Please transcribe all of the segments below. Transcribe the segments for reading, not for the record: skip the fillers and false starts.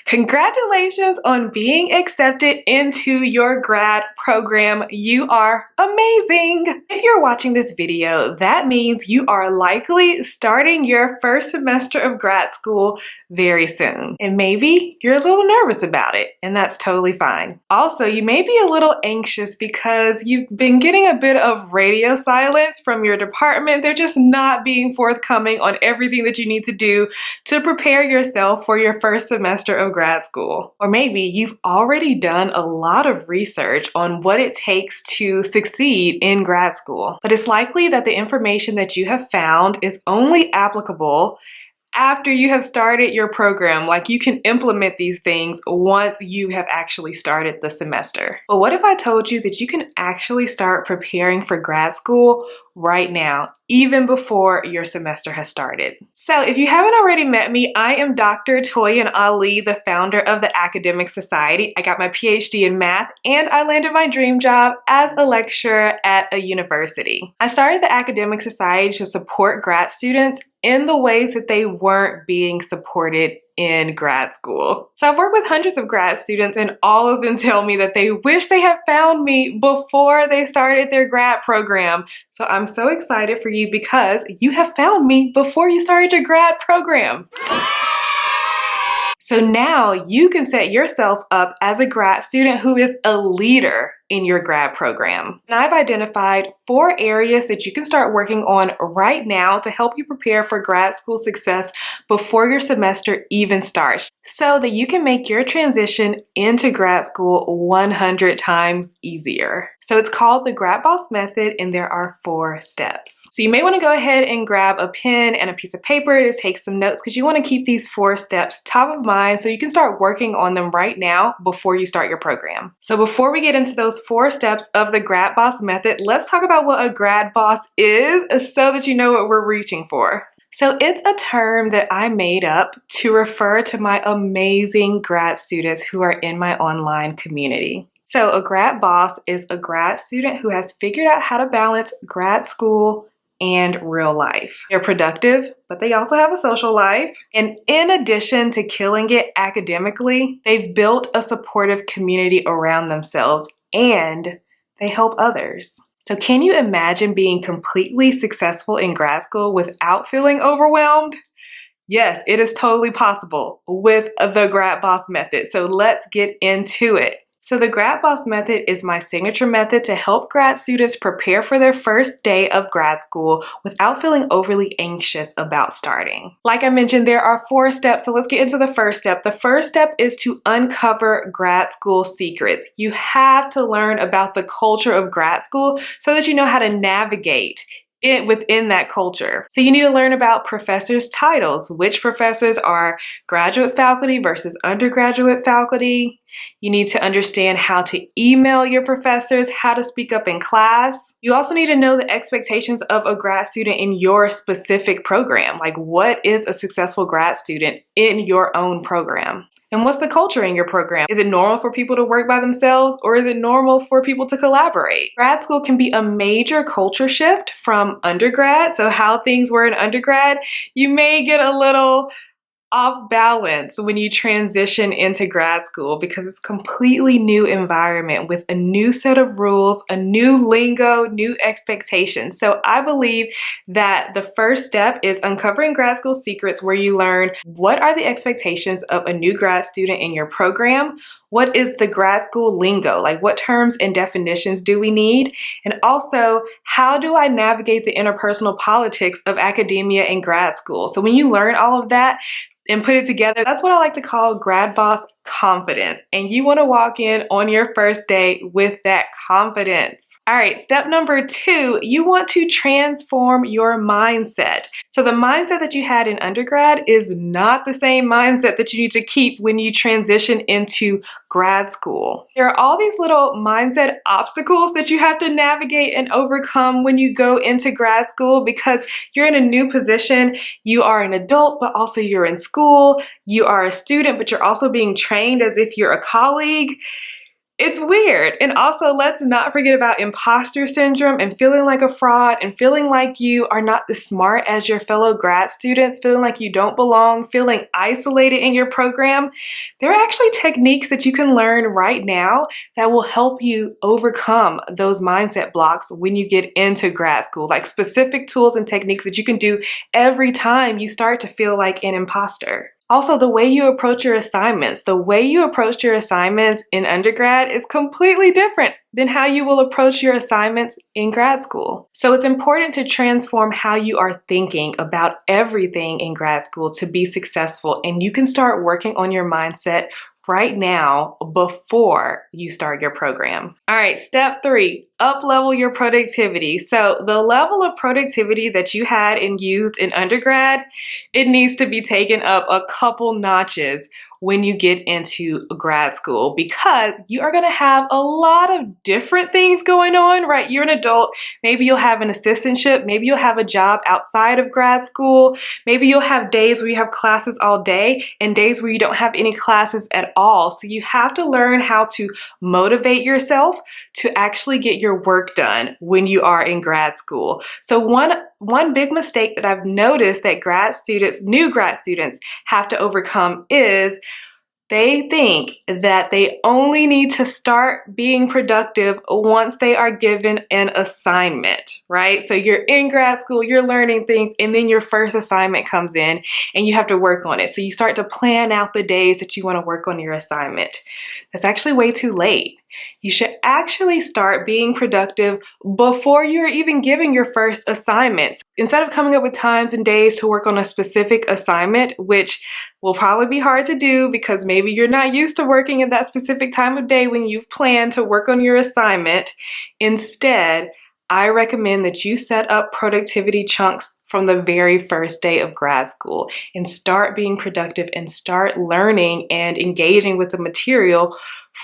Congratulations on being accepted into your grad program. You are amazing. If you're watching this video, that means you are likely starting your first semester of grad school very soon. And maybe you're a little nervous about it, and that's totally fine. Also, you may be a little anxious because you've been getting a bit of radio silence from your department. They're just not being forthcoming on everything that you need to do to prepare yourself for your first semester of grad school. Or maybe you've already done a lot of research on what it takes to succeed in grad school, but it's likely that the information that you have found is only applicable after you have started your program. Like, you can implement these things once you have actually started the semester. But what if I told you that you can actually start preparing for grad school right now, even before your semester has started? So if you haven't already met me, I am Dr. Toyin Ali, the founder of the Academic Society. I got my PhD in math and I landed my dream job as a lecturer at a university. I started the Academic Society to support grad students in the ways that they weren't being supported in grad school. So I've worked with hundreds of grad students, and all of them tell me that they wish they had found me before they started their grad program. So I'm so excited for you because you have found me before you started your grad program. So now you can set yourself up as a grad student who is a leader in your grad program. And I've identified 4 areas that you can start working on right now to help you prepare for grad school success before your semester even starts, so that you can make your transition into grad school 100 times easier. So it's called the GRADBOSS method, and there are 4 steps. So you may want to go ahead and grab a pen and a piece of paper to take some notes, because you want to keep these 4 steps top of mind so you can start working on them right now before you start your program. So before we get into those 4 steps of the GRADBOSS method, let's talk about what a GRADBOSS is so that you know what we're reaching for. So it's a term that I made up to refer to my amazing grad students who are in my online community. So a grad boss is a grad student who has figured out how to balance grad school and real life. They're productive, but they also have a social life. And in addition to killing it academically, they've built a supportive community around themselves and they help others. So can you imagine being completely successful in grad school without feeling overwhelmed? Yes, it is totally possible with the GRADBOSS method. So let's get into it. So the GRADBOSS method is my signature method to help grad students prepare for their first day of grad school without feeling overly anxious about starting. Like I mentioned, there are 4 steps, so let's get into the first step. The first step is to uncover grad school secrets. You have to learn about the culture of grad school so that you know how to navigate within that culture. So you need to learn about professors' titles, which professors are graduate faculty versus undergraduate faculty. You need to understand how to email your professors, how to speak up in class. You also need to know the expectations of a grad student in your specific program. Like, what is a successful grad student in your own program? And what's the culture in your program? Is it normal for people to work by themselves, or is it normal for people to collaborate? Grad school can be a major culture shift from undergrad. So how things were in undergrad, you may get a little off balance when you transition into grad school, because it's a completely new environment with a new set of rules, a new lingo, new expectations. So I believe that the first step is uncovering grad school secrets, where you learn what are the expectations of a new grad student in your program. What is the grad school lingo? Like, what terms and definitions do we need? And also, how do I navigate the interpersonal politics of academia and grad school? So when you learn all of that and put it together, that's what I like to call GRADBOSS confidence. And you want to walk in on your first day with that confidence. All right, step number 2, you want to transform your mindset. So the mindset that you had in undergrad is not the same mindset that you need to keep when you transition into grad school. There are all these little mindset obstacles that you have to navigate and overcome when you go into grad school, because you're in a new position. You are an adult, but also you're in school. You are a student, but you're also being trained as if you're a colleague. It's weird. And also, let's not forget about imposter syndrome and feeling like a fraud and feeling like you are not as smart as your fellow grad students, feeling like you don't belong, feeling isolated in your program. There are actually techniques that you can learn right now that will help you overcome those mindset blocks when you get into grad school, like specific tools and techniques that you can do every time you start to feel like an imposter. Also, the way you approach your assignments. The way you approach your assignments in undergrad is completely different than how you will approach your assignments in grad school. So it's important to transform how you are thinking about everything in grad school to be successful, and you can start working on your mindset right now before you start your program. All right, step 3, up-level your productivity. So the level of productivity that you had and used in undergrad, it needs to be taken up a couple notches when you get into grad school, because you are going to have a lot of different things going on, right? You're an adult. Maybe you'll have an assistantship. Maybe you'll have a job outside of grad school. Maybe you'll have days where you have classes all day and days where you don't have any classes at all. So you have to learn how to motivate yourself to actually get your work done when you are in grad school. So one big mistake that I've noticed that new grad students have to overcome is they think that they only need to start being productive once they are given an assignment, right? So you're in grad school, you're learning things, and then your first assignment comes in and you have to work on it. So you start to plan out the days that you want to work on your assignment. That's actually way too late. You should actually start being productive before you're even giving your first assignments. Instead of coming up with times and days to work on a specific assignment, which will probably be hard to do because maybe you're not used to working at that specific time of day when you've planned to work on your assignment. Instead, I recommend that you set up productivity chunks from the very first day of grad school and start being productive and start learning and engaging with the material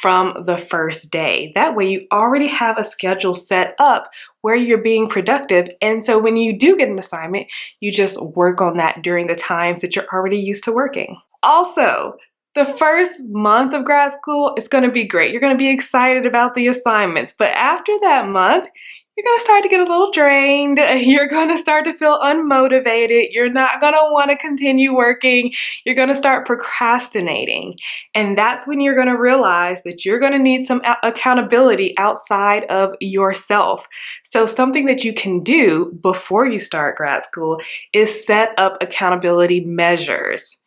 from the first day. That way you already have a schedule set up where you're being productive. And so when you do get an assignment, you just work on that during the times that you're already used to working. Also, the first month of grad school is going to be great. You're going to be excited about the assignments. But after that month, you're going to start to get a little drained. You're going to start to feel unmotivated. You're not going to want to continue working. You're going to start procrastinating. And that's when you're going to realize that you're going to need some accountability outside of yourself. So something that you can do before you start grad school is set up accountability measures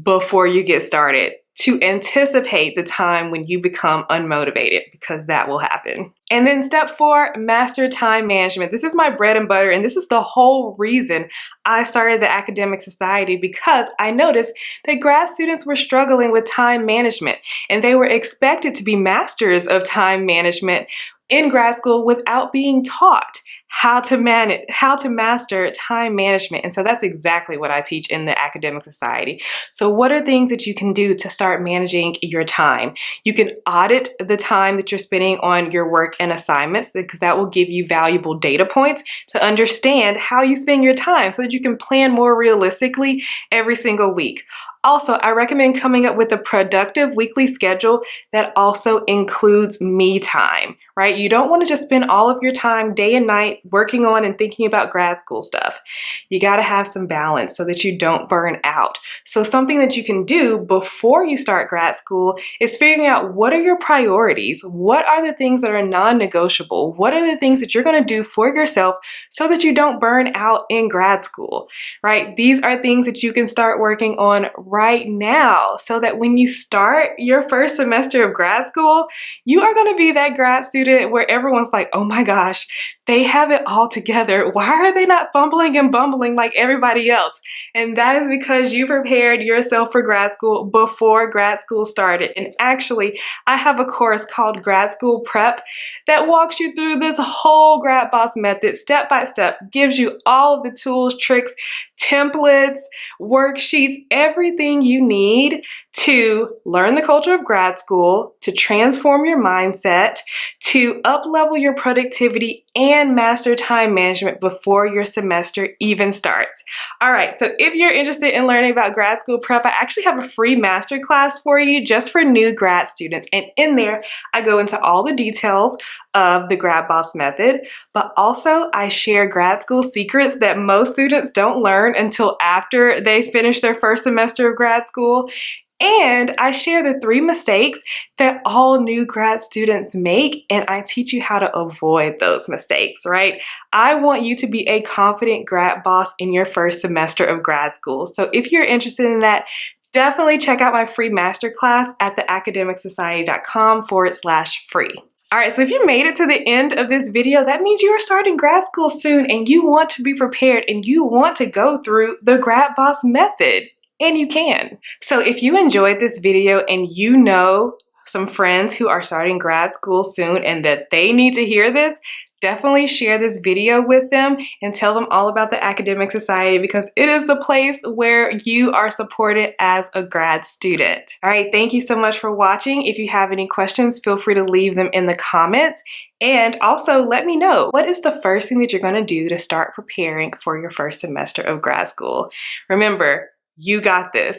before you get started to anticipate the time when you become unmotivated, because that will happen. And then step 4, master time management. This is my bread and butter, and this is the whole reason I started the Academic Society, because I noticed that grad students were struggling with time management, and they were expected to be masters of time management in grad school without being taught how to master time management. And so that's exactly what I teach in the Academic Society. So what are things that you can do to start managing your time? You can audit the time that you're spending on your work and assignments, because that will give you valuable data points to understand how you spend your time so that you can plan more realistically every single week. Also, I recommend coming up with a productive weekly schedule that also includes me time, right? You don't want to just spend all of your time day and night working on and thinking about grad school stuff. You got to have some balance so that you don't burn out. So something that you can do before you start grad school is figuring out, what are your priorities? What are the things that are non-negotiable? What are the things that you're going to do for yourself so that you don't burn out in grad school, right? These are things that you can start working on right now, so that when you start your first semester of grad school, you are going to be that grad student where everyone's like, oh my gosh, they have it all together. Why are they not fumbling and bumbling like everybody else? And that is because you prepared yourself for grad school before grad school started. And actually, I have a course called Grad School Prep that walks you through this whole GRADBOSS method step by step, gives you all of the tools, tricks, templates, worksheets, everything you need to learn the culture of grad school, to transform your mindset, to up-level your productivity and master time management before your semester even starts. All right, so if you're interested in learning about grad school prep, I actually have a free masterclass for you just for new grad students. And in there, I go into all the details of the GRADBOSS method, but also I share grad school secrets that most students don't learn until after they finish their first semester of grad school. And I share the 3 mistakes that all new grad students make, and I teach you how to avoid those mistakes, right? I want you to be a confident grad boss in your first semester of grad school. So if you're interested in that, definitely check out my free masterclass at theacademicsociety.com/free. All right, so if you made it to the end of this video, that means you are starting grad school soon and you want to be prepared and you want to go through the GRADBOSS method. And you can. So if you enjoyed this video and you know some friends who are starting grad school soon and that they need to hear this, definitely share this video with them and tell them all about the Academic Society, because it is the place where you are supported as a grad student. All right, thank you so much for watching. If you have any questions, feel free to leave them in the comments. And also let me know, what is the first thing that you're gonna do to start preparing for your first semester of grad school? Remember, you got this.